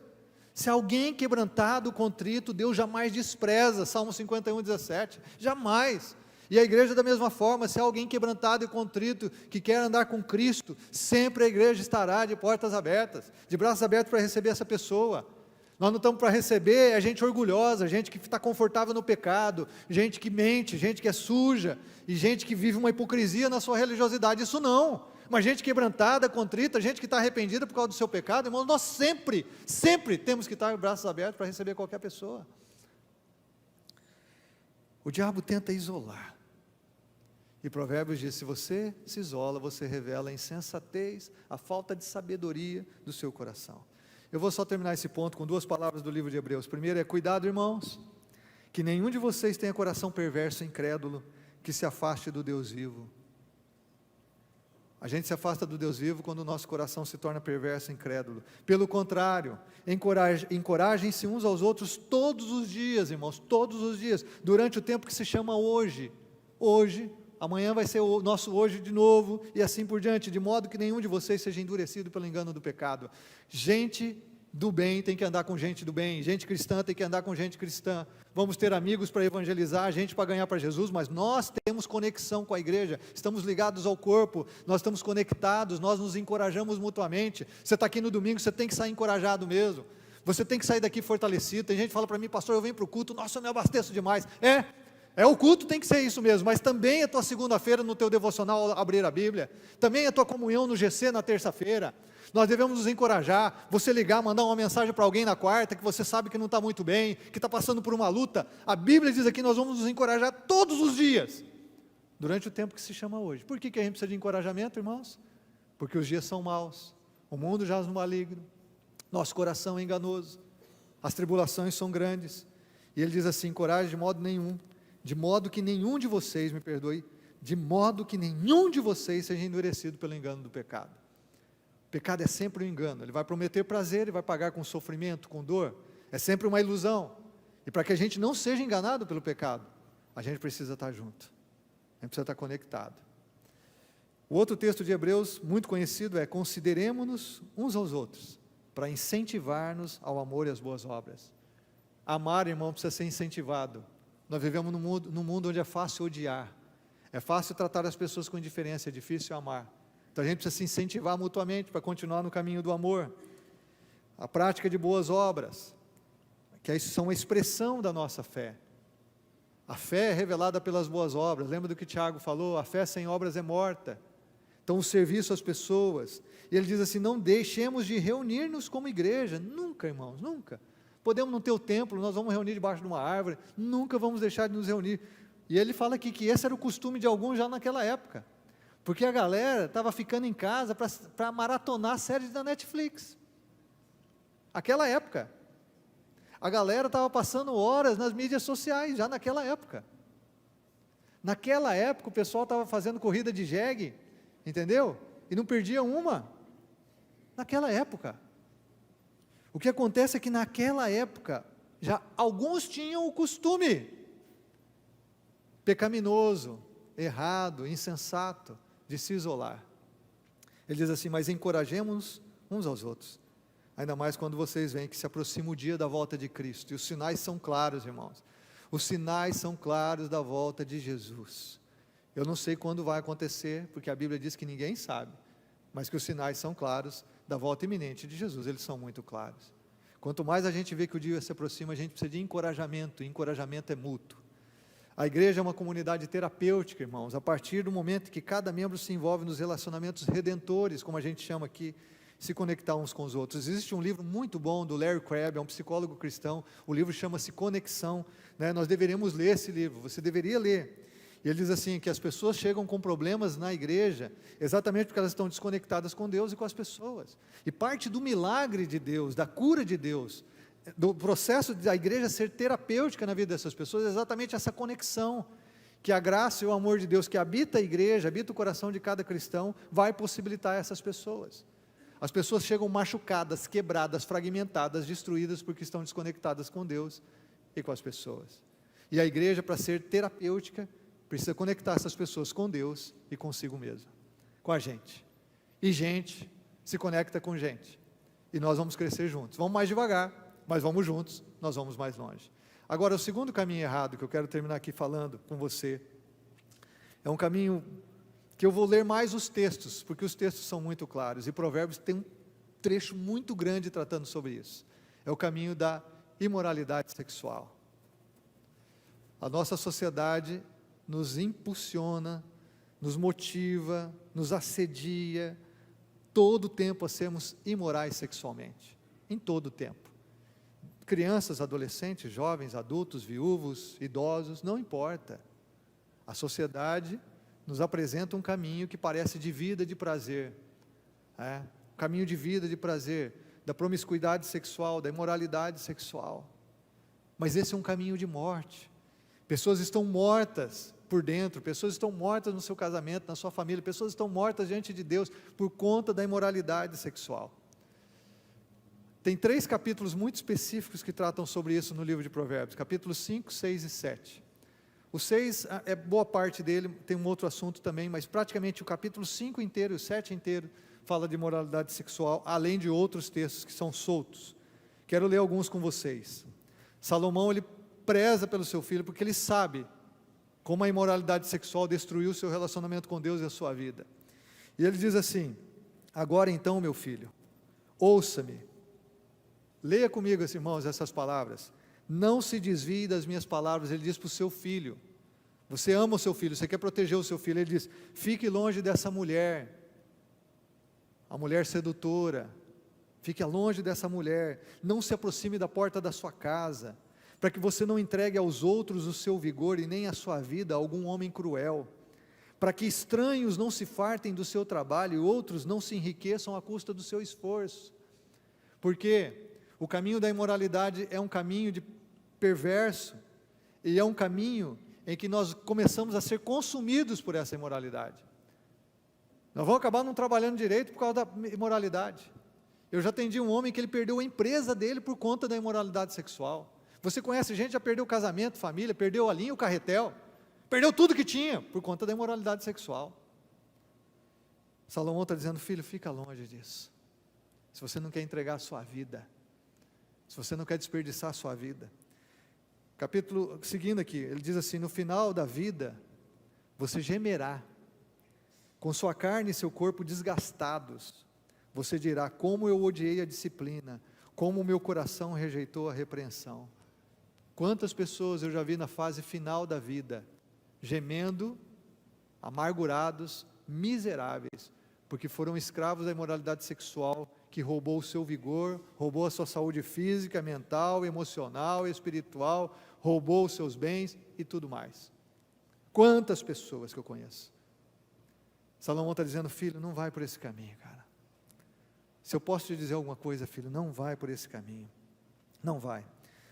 Se alguém quebrantado, contrito, Deus jamais despreza, Salmo 51:17, jamais. E a igreja da mesma forma, se alguém quebrantado e contrito, que quer andar com Cristo, sempre a igreja estará de portas abertas, de braços abertos para receber essa pessoa. Nós não estamos para receber a gente orgulhosa, gente que está confortável no pecado, gente que mente, gente que é suja, e gente que vive uma hipocrisia na sua religiosidade, isso não. Mas gente quebrantada, contrita, gente que está arrependida por causa do seu pecado, irmãos, nós sempre temos que estar de braços abertos para receber qualquer pessoa. O diabo tenta isolar, e Provérbios diz: se você se isola, você revela a insensatez, a falta de sabedoria do seu coração. Eu vou só terminar esse ponto com 2 palavras do livro de Hebreus. Primeiro é: cuidado, irmãos, que nenhum de vocês tenha coração perverso e incrédulo, que se afaste do Deus vivo. A gente se afasta do Deus vivo quando o nosso coração se torna perverso e incrédulo. Pelo contrário, encorajem-se uns aos outros todos os dias, irmãos, todos os dias, durante o tempo que se chama hoje. Hoje, amanhã vai ser o nosso hoje de novo, e assim por diante, de modo que nenhum de vocês seja endurecido pelo engano do pecado. Gente do bem tem que andar com gente do bem, gente cristã tem que andar com gente cristã. Vamos ter amigos para evangelizar, gente para ganhar para Jesus, mas nós temos conexão com a igreja, estamos ligados ao corpo, nós estamos conectados, nós nos encorajamos mutuamente. Você está aqui no domingo, você tem que sair encorajado mesmo, você tem que sair daqui fortalecido. Tem gente que fala para mim: pastor, eu venho para o culto, nossa, eu me abasteço demais. O culto tem que ser isso mesmo, mas também a tua segunda-feira no teu devocional abrir a Bíblia, também a tua comunhão no GC na terça-feira. Nós devemos nos encorajar. Você ligar, mandar uma mensagem para alguém na quarta, que você sabe que não está muito bem, que está passando por uma luta. A Bíblia diz aqui: nós vamos nos encorajar todos os dias, durante o tempo que se chama hoje. Por que a gente precisa de encorajamento, irmãos? Porque os dias são maus, o mundo jaz no maligno, nosso coração é enganoso, as tribulações são grandes. E ele diz assim: encoraje de modo nenhum, de modo que nenhum de vocês, de modo que nenhum de vocês seja endurecido pelo engano do pecado. O pecado é sempre um engano, ele vai prometer prazer e vai pagar com sofrimento, com dor, é sempre uma ilusão. E para que a gente não seja enganado pelo pecado, a gente precisa estar junto, a gente precisa estar conectado. O outro texto de Hebreus, muito conhecido, é: consideremo-nos uns aos outros, para incentivar-nos ao amor e às boas obras. Amar, irmão, precisa ser incentivado. Nós vivemos num mundo onde é fácil odiar, é fácil tratar as pessoas com indiferença, é difícil amar. Então a gente precisa se incentivar mutuamente para continuar no caminho do amor. A prática de boas obras, que são a expressão da nossa fé. A fé é revelada pelas boas obras. Lembra do que Tiago falou? A fé sem obras é morta. Então o serviço às pessoas. E ele diz assim: não deixemos de reunir-nos como igreja. Nunca, irmãos, nunca. Podemos não ter o templo, nós vamos reunir debaixo de uma árvore. Nunca vamos deixar de nos reunir. E ele fala aqui que esse era o costume de alguns já naquela época. Porque a galera estava ficando em casa para maratonar séries da Netflix. Aquela época. A galera estava passando horas nas mídias sociais, já naquela época. Naquela época o pessoal estava fazendo corrida de jegue, entendeu? E não perdia uma. Naquela época. O que acontece é que naquela época, já alguns tinham o costume pecaminoso, errado, insensato, de se isolar. Ele diz assim: mas encorajemos uns aos outros, ainda mais quando vocês veem que se aproxima o dia da volta de Cristo, e os sinais são claros, irmãos, os sinais são claros da volta de Jesus. Eu não sei quando vai acontecer, porque a Bíblia diz que ninguém sabe, mas que os sinais são claros da volta iminente de Jesus, eles são muito claros. Quanto mais a gente vê que o dia se aproxima, a gente precisa de encorajamento, e encorajamento é mútuo. A igreja é uma comunidade terapêutica, irmãos, a partir do momento que cada membro se envolve nos relacionamentos redentores, como a gente chama aqui, se conectar uns com os outros. Existe um livro muito bom do Larry Crabb, é um psicólogo cristão, o livro chama-se Conexão, né? Nós deveríamos ler esse livro, você deveria ler. E ele diz assim, que as pessoas chegam com problemas na igreja, exatamente porque elas estão desconectadas com Deus e com as pessoas. E parte do milagre de Deus, da cura de Deus, do processo da igreja ser terapêutica na vida dessas pessoas, é exatamente essa conexão, que a graça e o amor de Deus que habita a igreja, habita o coração de cada cristão, vai possibilitar essas pessoas. As pessoas chegam machucadas, quebradas, fragmentadas, destruídas, porque estão desconectadas com Deus e com as pessoas. E a igreja, para ser terapêutica, precisa conectar essas pessoas com Deus e consigo mesmo, com a gente. E gente se conecta com gente. E nós vamos crescer juntos. Vamos mais devagar, mas vamos juntos, nós vamos mais longe. Agora, o segundo caminho errado, que eu quero terminar aqui falando com você, é um caminho que eu vou ler mais os textos, porque os textos são muito claros, e Provérbios tem um trecho muito grande tratando sobre isso. É o caminho da imoralidade sexual. A nossa sociedade nos impulsiona, nos motiva, nos assedia, todo o tempo a sermos imorais sexualmente, em todo o tempo. Crianças, adolescentes, jovens, adultos, viúvos, idosos, não importa. A sociedade nos apresenta um caminho que parece de vida, de prazer, um caminho de vida, de prazer, da promiscuidade sexual, da imoralidade sexual, mas esse é um caminho de morte. Pessoas estão mortas por dentro, pessoas estão mortas no seu casamento, na sua família, pessoas estão mortas diante de Deus por conta da imoralidade sexual. Tem 3 capítulos muito específicos que tratam sobre isso no livro de Provérbios, capítulos 5, 6 e 7. O 6, boa parte dele, tem um outro assunto também, mas praticamente o capítulo 5 inteiro e o 7 inteiro fala de moralidade sexual, além de outros textos que são soltos. Quero ler alguns com vocês. Salomão, ele preza pelo seu filho, porque ele sabe como a imoralidade sexual destruiu o seu relacionamento com Deus e a sua vida. E ele diz assim: agora então, meu filho, ouça-me, leia comigo, irmãos, essas palavras, não se desvie das minhas palavras. Ele diz para o seu filho, você ama o seu filho, você quer proteger o seu filho, ele diz, fique longe dessa mulher, a mulher sedutora, fique longe dessa mulher, não se aproxime da porta da sua casa, para que você não entregue aos outros o seu vigor e nem a sua vida a algum homem cruel, para que estranhos não se fartem do seu trabalho e outros não se enriqueçam à custa do seu esforço, porque o caminho da imoralidade é um caminho de perverso, e é um caminho em que nós começamos a ser consumidos por essa imoralidade. Nós vamos acabar não trabalhando direito por causa da imoralidade. Eu já atendi um homem que ele perdeu a empresa dele por conta da imoralidade sexual. Você conhece gente que já perdeu o casamento, família, perdeu a linha, o carretel, perdeu tudo que tinha por conta da imoralidade sexual. Salomão está dizendo, filho, fica longe disso. Se você não quer entregar a sua vida, se você não quer desperdiçar a sua vida. Capítulo, seguindo aqui, ele diz assim, no final da vida, você gemerá, com sua carne e seu corpo desgastados, você dirá, como eu odiei a disciplina, como o meu coração rejeitou a repreensão. Quantas pessoas eu já vi na fase final da vida, gemendo, amargurados, miseráveis, porque foram escravos da imoralidade sexual, que roubou o seu vigor, roubou a sua saúde física, mental, emocional, espiritual, roubou os seus bens e tudo mais. Quantas pessoas que eu conheço. Salomão está dizendo, filho, não vai por esse caminho, cara. Se eu posso te dizer alguma coisa, filho, não vai por esse caminho. Não vai.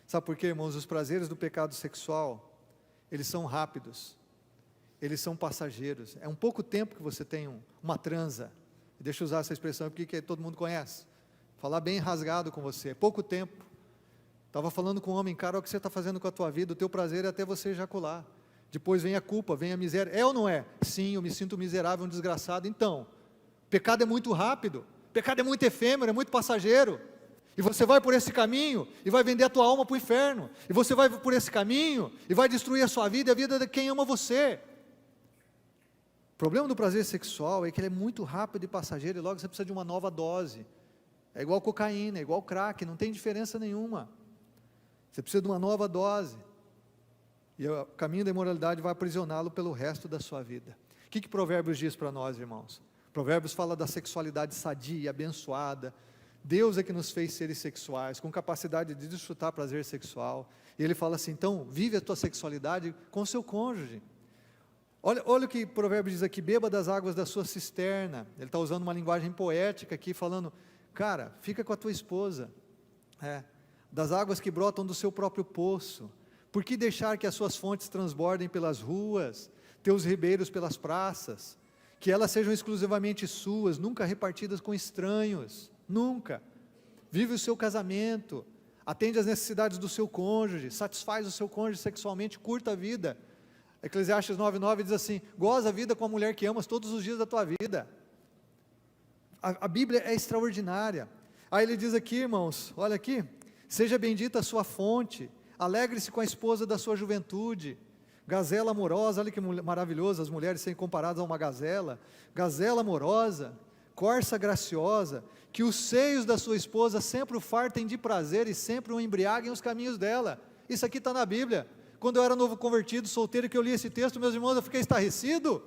Sabe por quê, irmãos? Os prazeres do pecado sexual, eles são rápidos, eles são passageiros. É um pouco tempo que você tem uma transa. Deixa eu usar essa expressão porque todo mundo conhece. Falar bem rasgado com você. É pouco tempo. Estava falando com um homem, cara, o que você está fazendo com a tua vida? O teu prazer é até você ejacular. Depois vem a culpa, vem a miséria. É ou não é? Sim, eu me sinto miserável, um desgraçado. Então, pecado é muito rápido. Pecado é muito efêmero, é muito passageiro. E você vai por esse caminho e vai vender a tua alma para o inferno. E você vai por esse caminho e vai destruir a sua vida e a vida de quem ama você. O problema do prazer sexual é que ele é muito rápido e passageiro e logo você precisa de uma nova dose. É igual cocaína, é igual crack, não tem diferença nenhuma. Você precisa de uma nova dose. E o caminho da imoralidade vai aprisioná-lo pelo resto da sua vida. O que Provérbios diz para nós, irmãos? Provérbios fala da sexualidade sadia, abençoada. Deus é que nos fez seres sexuais, com capacidade de desfrutar prazer sexual. E ele fala assim, então, vive a tua sexualidade com o seu cônjuge. Olha o que o provérbio diz aqui: beba das águas da sua cisterna. Ele está usando uma linguagem poética aqui, falando, cara, fica com a tua esposa, das águas que brotam do seu próprio poço. Por que deixar que as suas fontes transbordem pelas ruas, teus ribeiros pelas praças? Que elas sejam exclusivamente suas, nunca repartidas com estranhos, nunca. Vive o seu casamento, atende às necessidades do seu cônjuge, satisfaz o seu cônjuge sexualmente, curta a vida. Eclesiastes 9:9 diz assim: goza a vida com a mulher que amas todos os dias da tua vida. A Bíblia é extraordinária. Aí ele diz aqui, irmãos, olha aqui: seja bendita a sua fonte, alegre-se com a esposa da sua juventude. Gazela amorosa, olha que maravilhoso, as mulheres serem comparadas a uma gazela. Gazela amorosa, corça graciosa, que os seios da sua esposa sempre o fartem de prazer e sempre o embriaguem os caminhos dela. Isso aqui está na Bíblia. Quando eu era novo convertido, solteiro, que eu li esse texto, meus irmãos, eu fiquei estarrecido,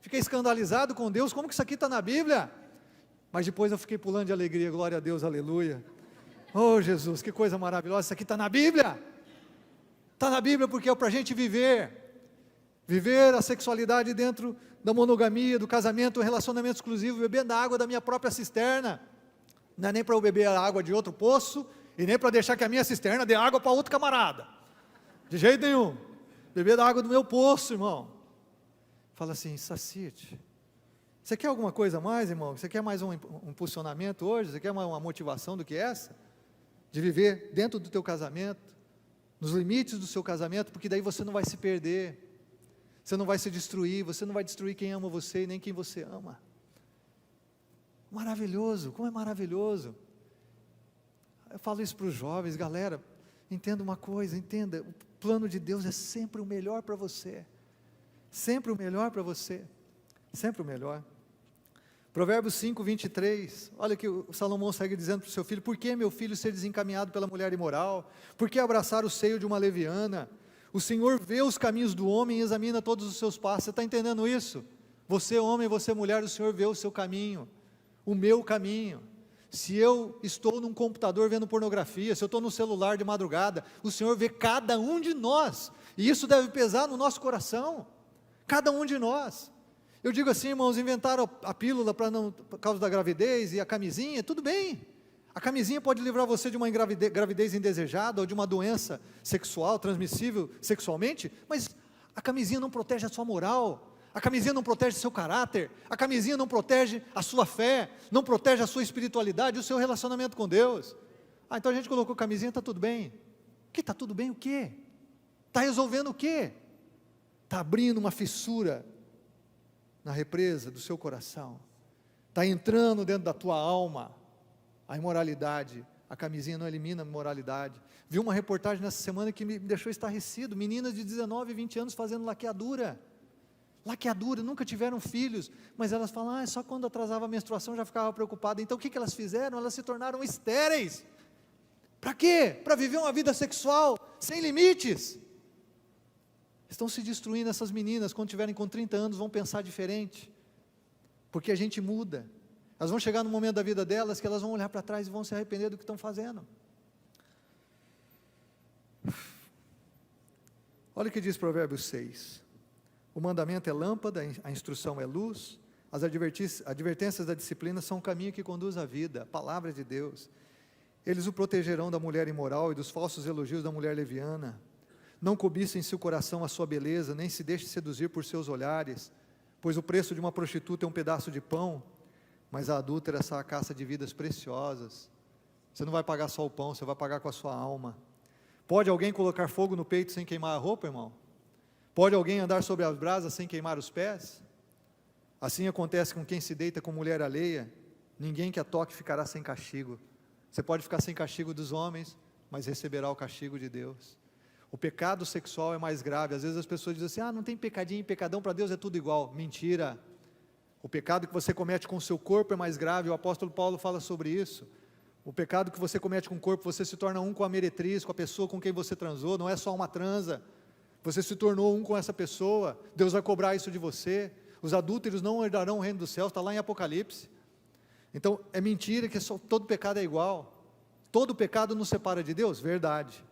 fiquei escandalizado com Deus, como que isso aqui está na Bíblia? Mas depois eu fiquei pulando de alegria, glória a Deus, aleluia. Oh Jesus, que coisa maravilhosa, isso aqui está na Bíblia. Está na Bíblia porque é para a gente viver a sexualidade dentro da monogamia, do casamento, um relacionamento exclusivo, bebendo a água da minha própria cisterna. Não é nem para eu beber a água de outro poço, e nem para deixar que a minha cisterna dê água para outro camarada, de jeito nenhum. Beber da água do meu poço, irmão. Fala assim: sacia-te. Você quer alguma coisa a mais, irmão? Você quer mais um impulsionamento hoje? Você quer uma motivação do que essa? De viver dentro do teu casamento, nos limites do seu casamento, porque daí você não vai se perder, você não vai se destruir, você não vai destruir quem ama você e nem quem você ama. Maravilhoso, como é maravilhoso. Eu falo isso para os jovens, galera, entenda uma coisa, entenda, o plano de Deus é sempre o melhor para você, sempre o melhor para você, sempre o melhor. Provérbios 5:23, olha que o Salomão segue dizendo para o seu filho: por que, meu filho, ser desencaminhado pela mulher imoral? Por que abraçar o seio de uma leviana? O Senhor vê os caminhos do homem e examina todos os seus passos. Você está entendendo isso? Você homem, você mulher, o Senhor vê o seu caminho, o meu caminho. Se eu estou num computador vendo pornografia, se eu estou no celular de madrugada, o Senhor vê cada um de nós, e isso deve pesar no nosso coração, cada um de nós. Eu digo assim, irmãos, inventaram a pílula por causa da gravidez e a camisinha, tudo bem, a camisinha pode livrar você de uma gravidez indesejada ou de uma doença sexual, transmissível sexualmente, mas a camisinha não protege a sua moral, a camisinha não protege seu caráter, a camisinha não protege a sua fé, não protege a sua espiritualidade, o seu relacionamento com Deus. Então a gente colocou camisinha, está tudo bem. Que está tudo bem o quê? Está resolvendo o quê? Está abrindo uma fissura na represa do seu coração, está entrando dentro da tua alma a imoralidade. A camisinha não elimina a imoralidade. Vi uma reportagem nessa semana que me deixou estarrecido, meninas de 19, 20 anos fazendo laqueadura, nunca tiveram filhos, mas elas falam, só quando atrasava a menstruação já ficava preocupada. Então o que elas fizeram? Elas se tornaram estéreis. Para quê? Para viver uma vida sexual sem limites. Estão se destruindo. Essas meninas, quando tiverem com 30 anos, vão pensar diferente, porque a gente muda. Elas vão chegar no momento da vida delas que elas vão olhar para trás e vão se arrepender do que estão fazendo. Olha o que diz Provérbios 6, o mandamento é lâmpada, a instrução é luz, as advertências da disciplina são o caminho que conduz à vida, a palavra de Deus. Eles o protegerão da mulher imoral e dos falsos elogios da mulher leviana. Não cobiça em seu coração a sua beleza, nem se deixe seduzir por seus olhares, pois o preço de uma prostituta é um pedaço de pão, mas a adúltera é a caça de vidas preciosas. Você não vai pagar só o pão, você vai pagar com a sua alma. Pode alguém colocar fogo no peito sem queimar a roupa, irmão? Pode alguém andar sobre as brasas sem queimar os pés? Assim acontece com quem se deita com mulher alheia, ninguém que a toque ficará sem castigo. Você pode ficar sem castigo dos homens, mas receberá o castigo de Deus. O pecado sexual é mais grave. Às vezes as pessoas dizem assim, não tem pecadinho e pecadão, para Deus é tudo igual. Mentira. O pecado que você comete com o seu corpo é mais grave, o apóstolo Paulo fala sobre isso. O pecado que você comete com o corpo, você se torna um com a meretriz, com a pessoa com quem você transou, não é só uma transa, você se tornou um com essa pessoa, Deus vai cobrar isso de você. Os adúlteros não herdarão o reino dos céus, está lá em Apocalipse. Então é mentira que todo pecado é igual, todo pecado nos separa de Deus, verdade,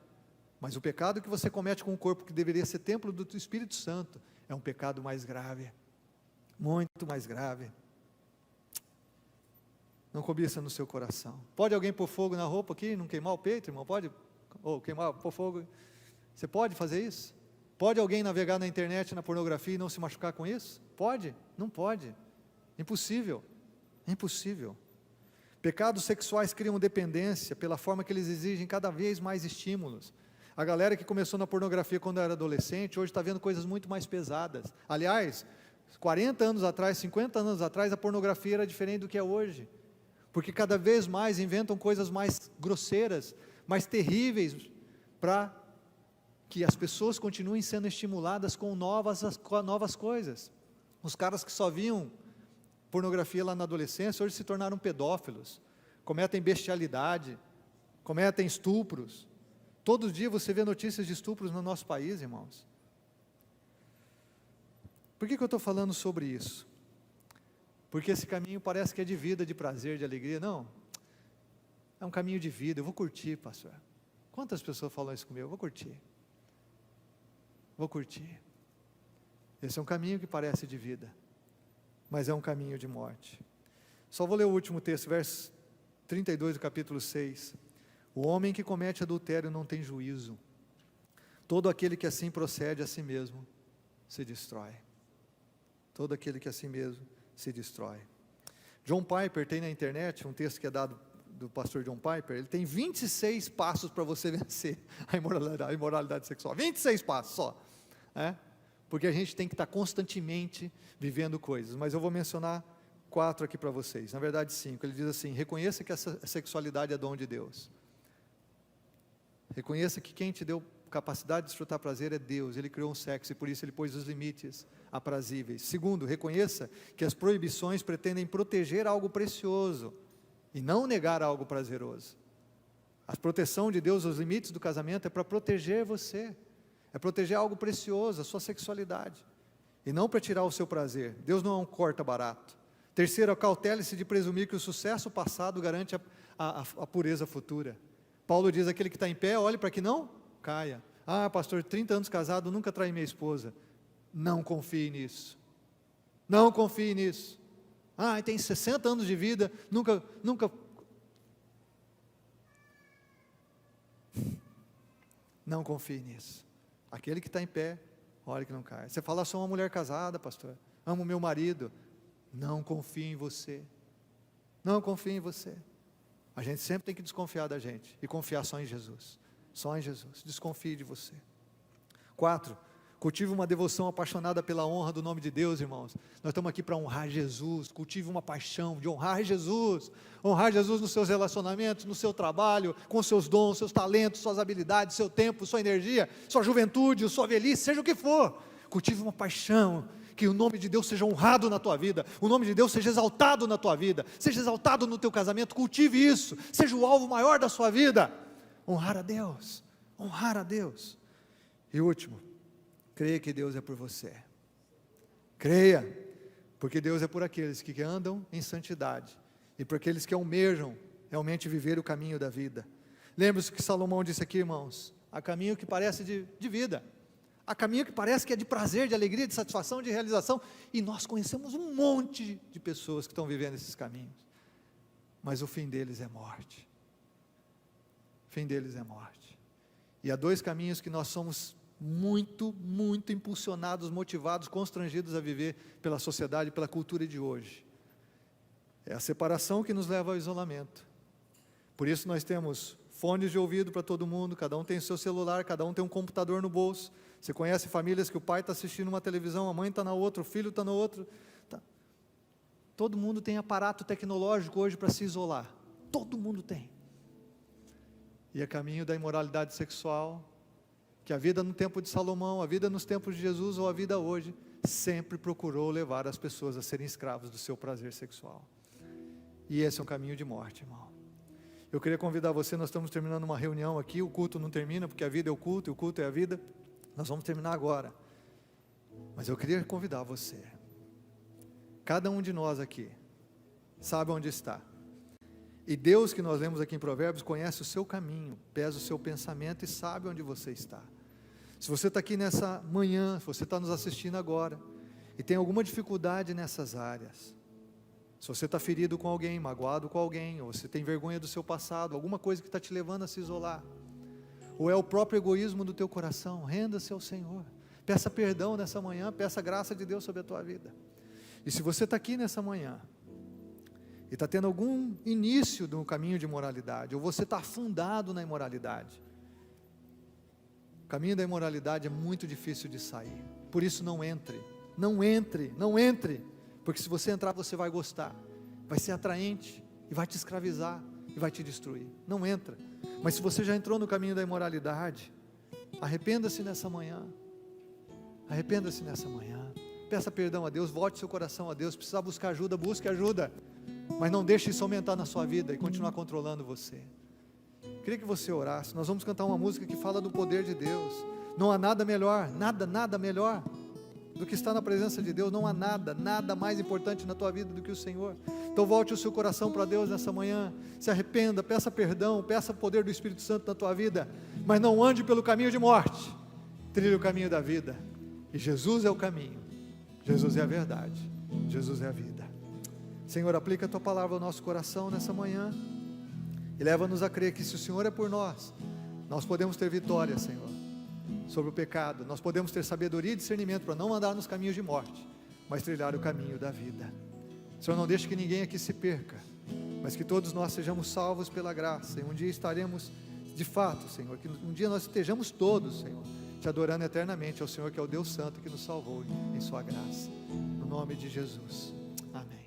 mas o pecado que você comete com o corpo, que deveria ser templo do Espírito Santo, é um pecado mais grave, muito mais grave. Não cobiça no seu coração. Pode alguém pôr fogo na roupa aqui, não queimar o peito, irmão? Pode? Ou pôr fogo? Você pode fazer isso? Pode alguém navegar na internet, na pornografia e não se machucar com isso? Pode? Não pode. Impossível. Impossível. Pecados sexuais criam dependência pela forma que eles exigem cada vez mais estímulos. A galera que começou na pornografia quando era adolescente, hoje está vendo coisas muito mais pesadas. Aliás, 40 anos atrás, 50 anos atrás, a pornografia era diferente do que é hoje. Porque cada vez mais inventam coisas mais grosseiras, mais terríveis, para que as pessoas continuem sendo estimuladas com novas coisas. Os caras que só viam pornografia lá na adolescência, hoje se tornaram pedófilos, cometem bestialidade, cometem estupros. Todo dia você vê notícias de estupros no nosso país, irmãos. Por que eu estou falando sobre isso? Porque esse caminho parece que é de vida, de prazer, de alegria. Não, é um caminho de vida. Eu vou curtir, pastor. Quantas pessoas falam isso comigo? Eu vou curtir. Vou curtir. Esse é um caminho que parece de vida, mas é um caminho de morte. Só vou ler o último texto, verso 32 do capítulo 6. O homem que comete adultério não tem juízo. Todo aquele que assim procede a si mesmo se destrói. Todo aquele que a si mesmo se destrói. John Piper tem na internet um texto que é dado do pastor John Piper. Ele tem 26 passos para você vencer a imoralidade sexual. 26 passos só. Porque a gente tem que estar constantemente vivendo coisas. Mas eu vou mencionar 4 aqui para vocês. Na verdade 5. Ele diz assim: reconheça que essa sexualidade é dom de Deus. Reconheça que quem te deu capacidade de desfrutar prazer é Deus. Ele criou um sexo e por isso Ele pôs os limites aprazíveis. Segundo, reconheça que as proibições pretendem proteger algo precioso e não negar algo prazeroso. A proteção de Deus, os limites do casamento é para proteger você, é proteger algo precioso, a sua sexualidade, e não para tirar o seu prazer. Deus não é um corta-barato. Terceiro, acautele-se de presumir que o sucesso passado garante a pureza futura. Paulo diz: aquele que está em pé, olhe para que não caia. Ah, pastor, 30 anos casado, nunca traí minha esposa. Não confie nisso. Não confie nisso. Ah, tem 60 anos de vida, nunca. Não confie nisso. Aquele que está em pé, olhe que não caia. Você fala: sou uma mulher casada, pastor, amo meu marido. Não confie em você. Não confie em você. A gente sempre tem que desconfiar da gente e confiar só em Jesus. Só em Jesus. Desconfie de você. 4. Cultive uma devoção apaixonada pela honra do nome de Deus, irmãos. Nós estamos aqui para honrar Jesus. Cultive uma paixão de honrar Jesus. Honrar Jesus nos seus relacionamentos, no seu trabalho, com seus dons, seus talentos, suas habilidades, seu tempo, sua energia, sua juventude, sua velhice, seja o que for. Cultive uma paixão, que o nome de Deus seja honrado na tua vida, o nome de Deus seja exaltado na tua vida, seja exaltado no teu casamento. Cultive isso, seja o alvo maior da sua vida. Honrar a Deus, honrar a Deus. E último, creia que Deus é por você. Creia, porque Deus é por aqueles que andam em santidade e por aqueles que almejam realmente viver o caminho da vida. Lembre-se que Salomão disse aqui, irmãos: há caminho que parece de vida, há caminho que parece que é de prazer, de alegria, de satisfação, de realização, e nós conhecemos um monte de pessoas que estão vivendo esses caminhos, mas o fim deles é morte. O fim deles é morte. E há 2 caminhos que nós somos muito impulsionados, motivados, constrangidos a viver pela sociedade, pela cultura de hoje. É a separação que nos leva ao isolamento. Por isso nós temos fones de ouvido para todo mundo, cada um tem o seu celular, cada um tem um computador no bolso. Você conhece famílias que o pai está assistindo uma televisão, a mãe está na outra, o filho está na outra. Tá. Todo mundo tem aparato tecnológico hoje para se isolar. Todo mundo tem. E é caminho da imoralidade sexual, que a vida no tempo de Salomão, a vida nos tempos de Jesus ou a vida hoje, sempre procurou levar as pessoas a serem escravos do seu prazer sexual. E esse é um caminho de morte, irmão. Eu queria convidar você, nós estamos terminando uma reunião aqui, o culto não termina, porque a vida é o culto e o culto é a vida. Nós vamos terminar agora. Mas eu queria convidar você. Cada um de nós aqui sabe onde está. E Deus, que nós lemos aqui em Provérbios, conhece o seu caminho, pesa o seu pensamento e sabe onde você está. Se você está aqui nessa manhã, se você está nos assistindo agora, e tem alguma dificuldade nessas áreas, se você está ferido com alguém, magoado com alguém, ou você tem vergonha do seu passado, alguma coisa que está te levando a se isolar, ou é o próprio egoísmo do teu coração, renda-se ao Senhor, peça perdão nessa manhã, peça a graça de Deus sobre a tua vida. E se você está aqui nessa manhã, e está tendo algum início no caminho de imoralidade, ou você está afundado na imoralidade, o caminho da imoralidade é muito difícil de sair, por isso não entre, porque se você entrar você vai gostar, vai ser atraente, e vai te escravizar, e vai te destruir, não entra. Mas se você já entrou no caminho da imoralidade, arrependa-se nessa manhã, peça perdão a Deus, volte seu coração a Deus. Precisar buscar ajuda, busque ajuda, mas não deixe isso aumentar na sua vida e continuar controlando você. Queria que você orasse. Nós vamos cantar uma música que fala do poder de Deus. Não há nada melhor, nada melhor do que estar na presença de Deus. Não há nada mais importante na tua vida do que o Senhor. Então volte o seu coração para Deus nessa manhã, se arrependa, peça perdão, peça o poder do Espírito Santo na tua vida, mas não ande pelo caminho de morte, trilhe o caminho da vida, e Jesus é o caminho, Jesus é a verdade, Jesus é a vida. Senhor, aplica a tua palavra ao nosso coração nessa manhã, e leva-nos a crer que se o Senhor é por nós, nós podemos ter vitória, Senhor, sobre o pecado, nós podemos ter sabedoria e discernimento para não andar nos caminhos de morte, mas trilhar o caminho da vida. Senhor, não deixe que ninguém aqui se perca, mas que todos nós sejamos salvos pela graça, e um dia estaremos de fato, Senhor, que um dia nós estejamos todos, Senhor, te adorando eternamente ao Senhor, que é o Deus Santo que nos salvou em sua graça, no nome de Jesus, amém.